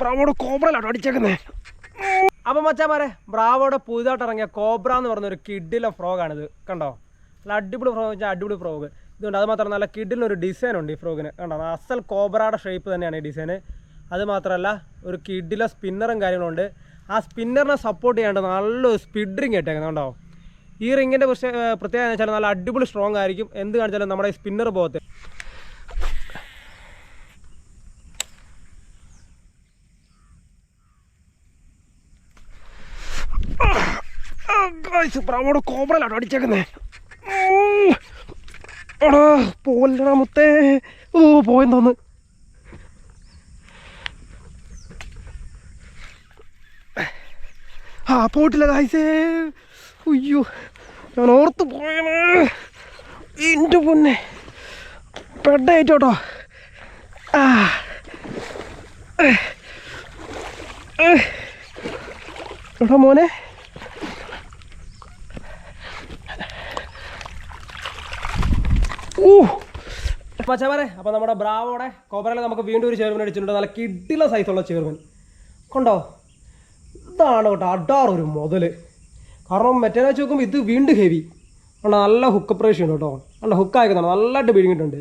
ബ്രാവോടെ കോബ്രയിലാട്ടോ അടിച്ചേക്കുന്നേ. അപ്പം മച്ചാമാരെ, ബ്രാവോടെ പുതുതായിട്ട് ഇറങ്ങിയ കോബ്ര എന്ന് പറഞ്ഞൊരു കിഡിലെ ഫ്രോഗാണിത്. കണ്ടോ, നല്ല അടിപൊളി ഫ്രോഗ് വെച്ചാൽ അടിപൊളി ഫ്രോഗ് ഇതുണ്ട്. അത് മാത്രമല്ല നല്ല കിഡിലൊരു ഡിസൈൻ ഉണ്ട് ഈ ഫ്രോഗിന്. കണ്ടോ, അസൽ കോബ്രയുടെ ഷേപ്പ് തന്നെയാണ് ഈ ഡിസൈന്. അത് മാത്രമല്ല ഒരു കിഡിലെ സ്പിന്നറും കാര്യങ്ങളുണ്ട്. ആ സ്പിന്നറിനെ സപ്പോർട്ട് ചെയ്യാണ്ട് നല്ലൊരു സ്പീഡ് റിങ് ഇട്ടേക്കുന്നത്. കണ്ടോ, ഈ റിങ്ങിൻ്റെ പ്രത്യേകത എന്ന് വെച്ചാൽ നല്ല അടിപൊളി സ്ട്രോങ് ആയിരിക്കും. എന്ത് കാണിച്ചാലും നമ്മുടെ ഈ സ്പിന്നർ പോകത്തെ. ബ്രാവോടെ കോബ്രയിലാട്ടോ അടിച്ചേക്കുന്നേ. പോലടാ മുത്തേ. പോയെന്ന് തോന്നുന്നു. പോയിട്ടില്ല കായ്സേ. അയ്യോ, ഞാൻ ഓർത്ത് പോയത്. എൻ്റെ പൊന്നെ പെഡായിട്ടോട്ടോ. എടാ മോനെ, മച്ചാമാരെ, അപ്പോൾ നമ്മുടെ ബ്രാവോടെ കോബ്രയിൽ നമുക്ക് വീണ്ടും ഒരു ചെയർമൻ അടിച്ചിട്ടുണ്ട്. നല്ല കിഡില സൈസുള്ള ചെയർമൻ. കണ്ടോ, ഇതാണ് കേട്ടോ അടാറൊരു മുതൽ. കാരണം മറ്റേനെ വെച്ച് നോക്കുമ്പോൾ ഇത് വീണ്ടും ഹെവി. നല്ല ഹുക്ക് പ്രേഷൻ കേട്ടോ. നല്ല ഹുക്കായിക്കുന്നതാണ്, നല്ലതായിട്ട് പിടിങ്ങിയിട്ടുണ്ട്.